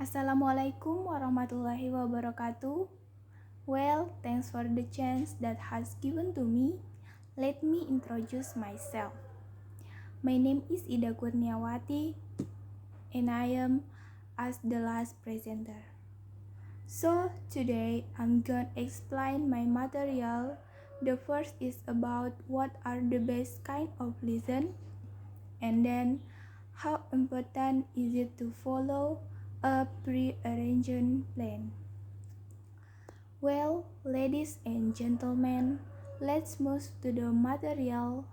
Assalamualaikum warahmatullahi wabarakatuh. Well, thanks for the chance that has given to me. Let me introduce myself. My name is Ida Kurniawati and I am as the last presenter. So today I'm gonna explain my material. The first is about what are the best kind of lesson, and then how important is it to follow a pre-arranged plan. Well, ladies and gentlemen, let's move to the material.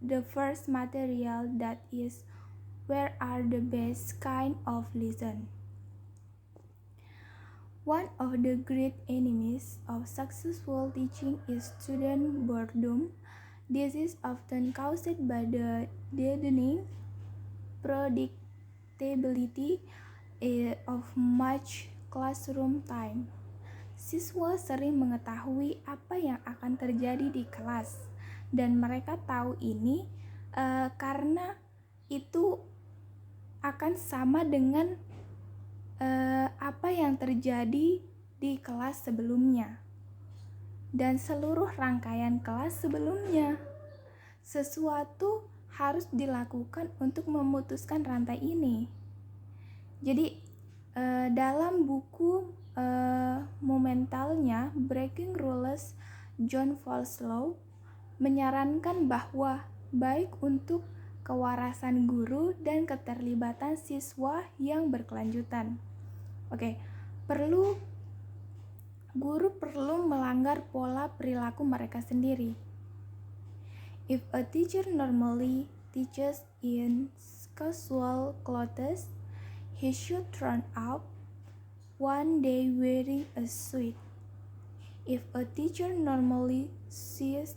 The first material that is where are the best kind of lesson. One of the great enemies of successful teaching is student boredom. This is often caused by the deadening predictability of much classroom time. Siswa sering mengetahui apa yang akan terjadi di kelas, dan mereka tahu ini karena itu akan sama dengan apa yang terjadi di kelas sebelumnya dan seluruh rangkaian kelas sebelumnya. Sesuatu harus dilakukan untuk memutuskan rantai ini. Jadi dalam buku momentalnya Breaking Rules, John Falslow menyarankan bahwa baik untuk kewarasan guru dan keterlibatan siswa yang berkelanjutan. Guru perlu melanggar pola perilaku mereka sendiri. If a teacher normally teaches in casual clothes, he should turn up one day wearing a suit. If a teacher normally sits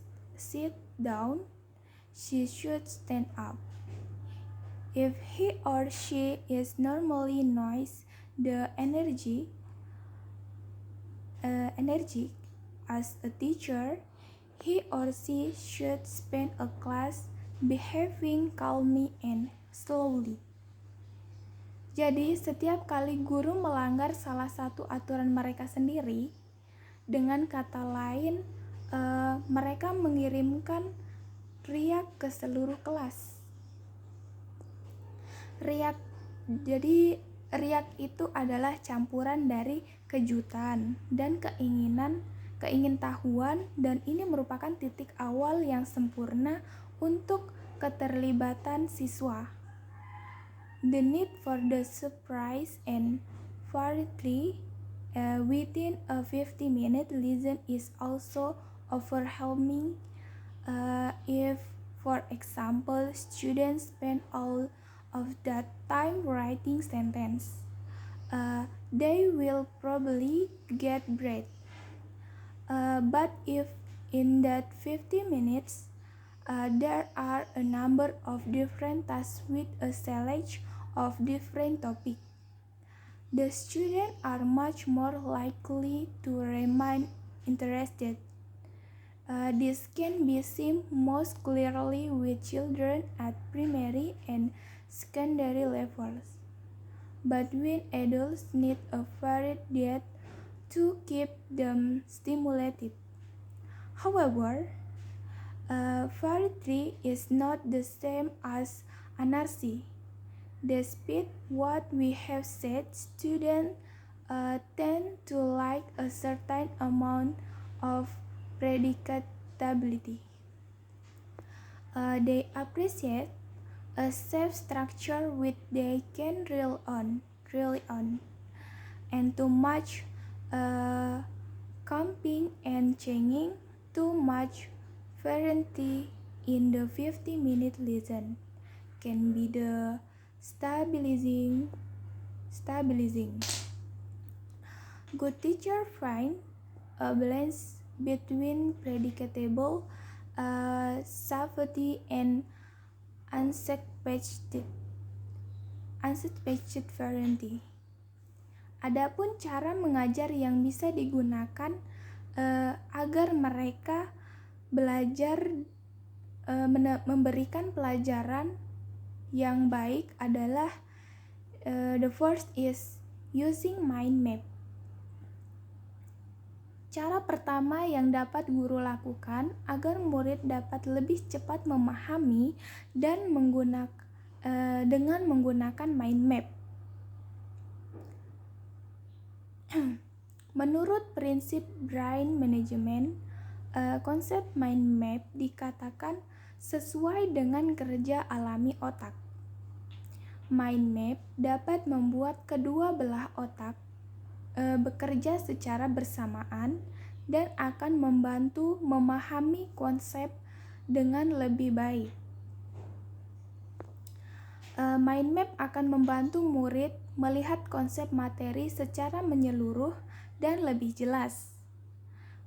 down, she should stand up. If he or she is normally noisy, the energetic as a teacher, he or she should spend a class behaving calmly and slowly. Jadi, setiap kali guru melanggar salah satu aturan mereka sendiri, dengan kata lain, mereka mengirimkan riak ke seluruh kelas. Riak itu adalah campuran dari kejutan dan keingintahuan, dan ini merupakan titik awal yang sempurna untuk keterlibatan siswa. The need for the surprise and variety within a 50-minute lesson is also overwhelming. If, for example, students spend all of that time writing sentence, they will probably get bored. But if in that 50 minutes there are a number of different tasks with a selection of different topics, the students are much more likely to remain interested. This can be seen most clearly with children at primary and secondary levels. But when adults need a varied diet to keep them stimulated. However, variety is not the same as anarchy. Despite what we have said, students tend to like a certain amount of predictability. They appreciate a safe structure which they can rely on, and too much camping and changing, too much variety in the 50-minute lesson can be the stabilizing. Good teachers find a balance between predictable safety and unsuspected variety. Adapun cara mengajar yang bisa digunakan agar mereka belajar memberikan pelajaran yang baik adalah the first is using mind map. Cara pertama yang dapat guru lakukan agar murid dapat lebih cepat memahami dan dengan menggunakan mind map. Menurut prinsip brain management, konsep mind map dikatakan sesuai dengan kerja alami otak. Mind map dapat membuat kedua belah otak bekerja secara bersamaan dan akan membantu memahami konsep dengan lebih baik. Mind map akan membantu murid melihat konsep materi secara menyeluruh dan lebih jelas,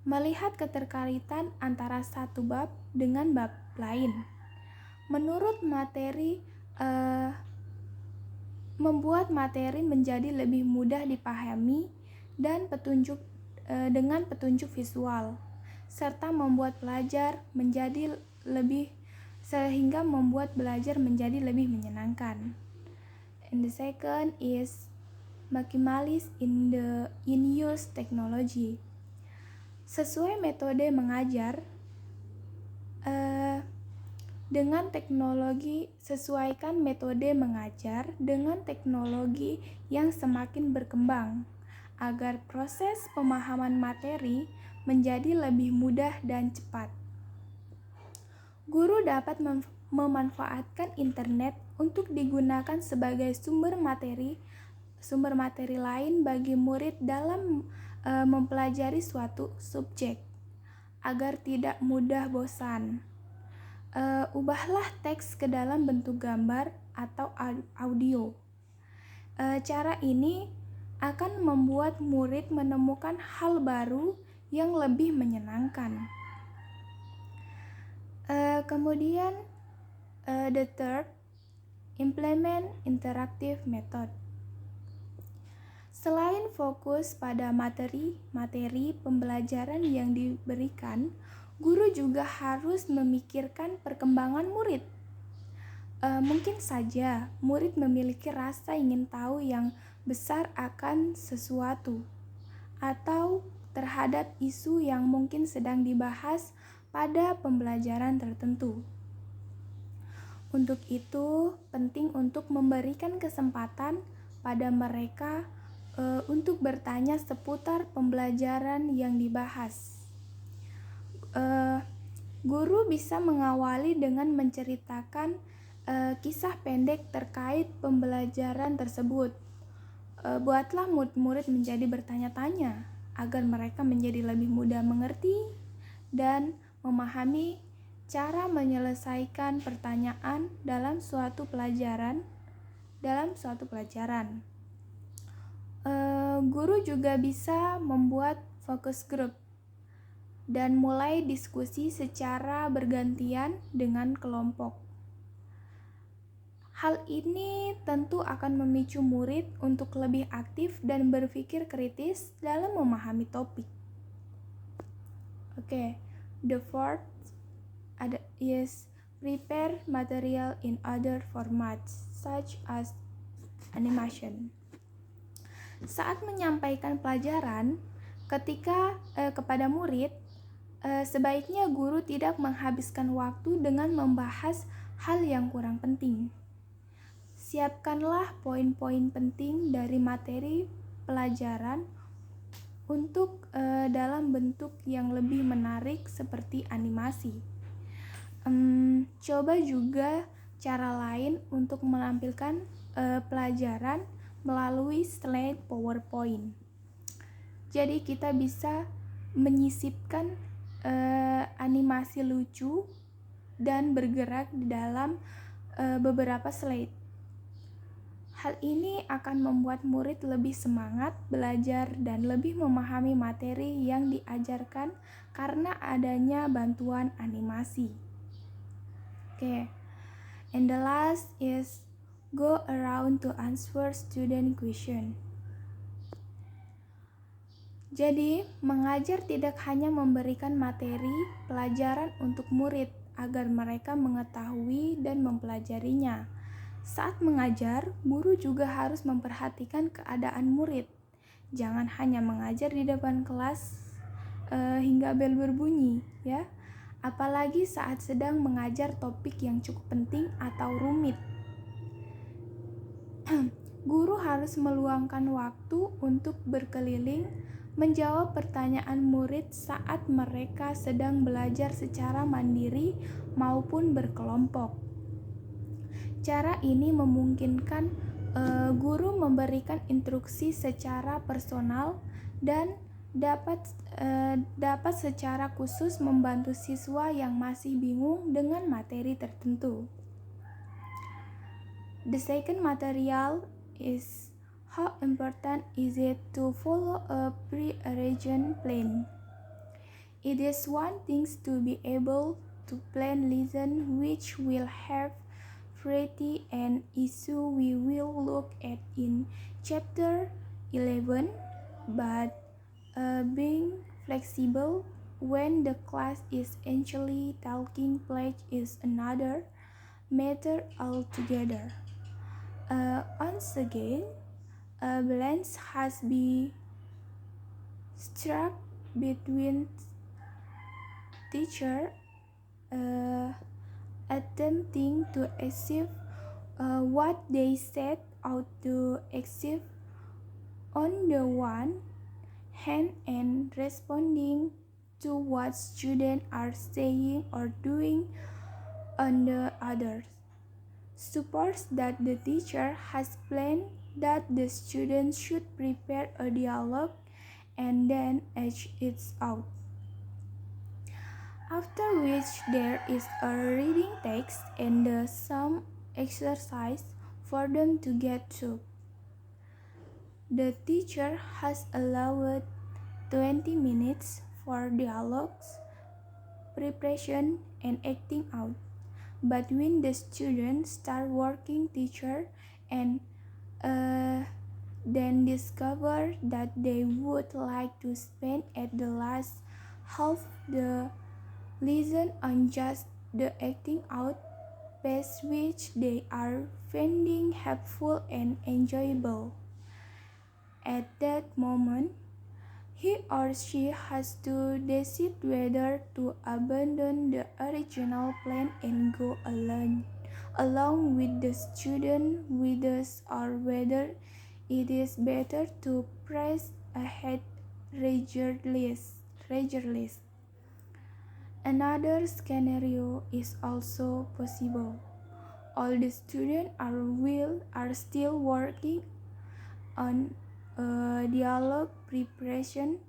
melihat keterkaitan antara satu bab dengan bab lain. Membuat materi menjadi lebih mudah dipahami dan dengan petunjuk visual, serta membuat belajar menjadi lebih menyenangkan. And the second is maximalist in use technology. Sesuai metode mengajar sesuaikan metode mengajar dengan teknologi yang semakin berkembang agar proses pemahaman materi menjadi lebih mudah dan cepat. Guru dapat memanfaatkan internet untuk digunakan sebagai sumber materi lain bagi murid dalam mempelajari suatu subjek agar tidak mudah bosan. Ubahlah teks ke dalam bentuk gambar atau audio. Cara ini akan membuat murid menemukan hal baru yang lebih menyenangkan. Kemudian, the third, implement interactive method. Selain fokus pada materi pembelajaran yang diberikan, guru juga harus memikirkan perkembangan murid. Mungkin saja murid memiliki rasa ingin tahu yang besar akan sesuatu atau terhadap isu yang mungkin sedang dibahas pada pembelajaran tertentu. Untuk itu, penting untuk memberikan kesempatan pada mereka untuk bertanya seputar pembelajaran yang dibahas. Guru bisa mengawali dengan menceritakan kisah pendek terkait pembelajaran tersebut. Buatlah murid menjadi bertanya-tanya agar mereka menjadi lebih mudah mengerti dan memahami cara menyelesaikan pertanyaan dalam suatu pelajaran. Guru juga bisa membuat focus group dan mulai diskusi secara bergantian dengan kelompok. Hal ini tentu akan memicu murid untuk lebih aktif dan berpikir kritis dalam memahami topik. The fourth is prepare material in other formats such as animation. Saat menyampaikan pelajaran kepada murid, sebaiknya guru tidak menghabiskan waktu dengan membahas hal yang kurang penting. Siapkanlah poin-poin penting dari materi pelajaran untuk dalam bentuk yang lebih menarik seperti animasi. Coba juga cara lain untuk menampilkan pelajaran melalui slide PowerPoint. Jadi kita bisa menyisipkan animasi lucu dan bergerak di dalam beberapa slide. Hal ini akan membuat murid lebih semangat belajar dan lebih memahami materi yang diajarkan karena adanya bantuan animasi. And the last is go around to answer student question. Jadi, mengajar tidak hanya memberikan materi pelajaran untuk murid agar mereka mengetahui dan mempelajarinya, Saat mengajar, guru juga harus memperhatikan keadaan murid. Jangan hanya mengajar di depan kelas hingga bel berbunyi, ya. Apalagi saat sedang mengajar topik yang cukup penting atau rumit. Guru harus meluangkan waktu untuk berkeliling, menjawab pertanyaan murid saat mereka sedang belajar secara mandiri maupun berkelompok. Cara ini memungkinkan guru memberikan instruksi secara personal dan dapat secara khusus membantu siswa yang masih bingung dengan materi tertentu. The second material is how important is it to follow a pre-arranged plan. It is one thing to be able to plan lesson which will have variety and issue we will look at in chapter 11, but being flexible when the class is actually taking place is another matter altogether. Once again, a balance has been struck between teacher attempting to achieve what they set out to achieve on the one hand and responding to what students are saying or doing on the other. Suppose that the teacher has planned that the students should prepare a dialogue and then act it out. After which there is a reading text and some exercise for them to get through. The teacher has allowed 20 minutes for dialogues, preparation, and acting out. But when the students start working teacher and then discover that they would like to spend at the last half the lesson on just the acting out phase which they are finding helpful and enjoyable. At that moment, he or she has to decide whether to abandon the original plan and go along with the student with us, or whether it is better to press ahead regardless. Another scenario is also possible. All the students are still working on dialogue preparation,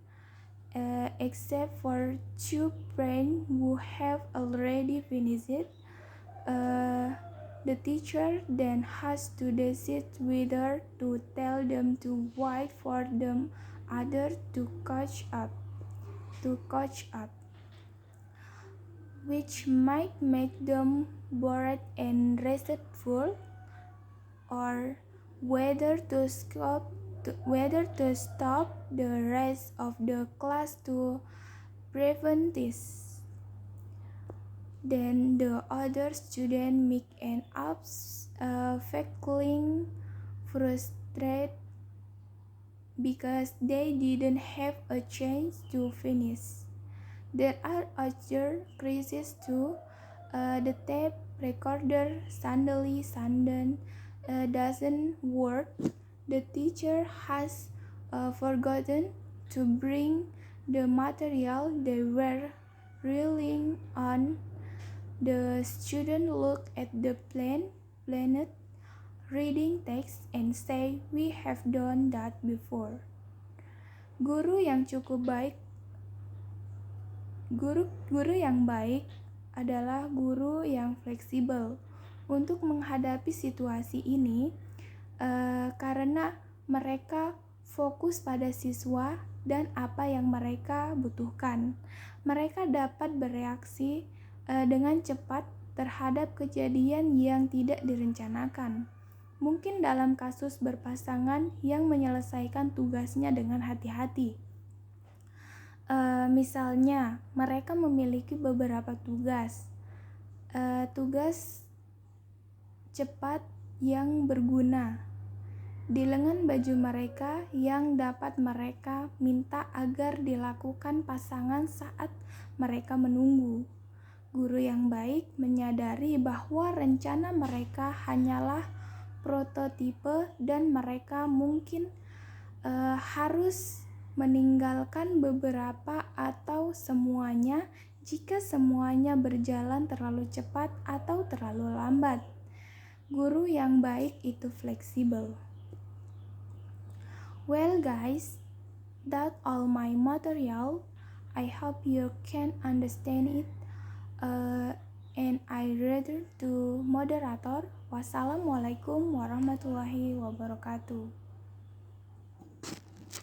except for two friends who have already finished it. The teacher then has to decide whether to tell them to wait for them others to catch up, which might make them bored and resentful, or whether to stop the rest of the class to prevent this. Then the other students may end up feeling frustrated because they didn't have a chance to finish. There are other cases too. The tape recorder suddenly doesn't work. The teacher has forgotten to bring the material they were relying on. The student look at the planet reading text and say, "We have done that before." Guru yang baik adalah guru yang fleksibel untuk menghadapi situasi ini, karena mereka fokus pada siswa dan apa yang mereka butuhkan. Mereka dapat bereaksi dengan cepat terhadap kejadian yang tidak direncanakan. Mungkin dalam kasus berpasangan yang menyelesaikan tugasnya dengan hati-hati. Misalnya, mereka memiliki beberapa tugas cepat yang berguna di lengan baju mereka yang dapat mereka minta agar dilakukan pasangan saat mereka menunggu. Guru yang baik menyadari bahwa rencana mereka hanyalah prototipe dan mereka mungkin harus meninggalkan beberapa atau semuanya jika semuanya berjalan terlalu cepat atau terlalu lambat. Guru yang baik itu fleksibel. Well guys, that's all my material. I hope you can understand it. And I read to moderator. Wassalamualaikum warahmatullahi wabarakatuh.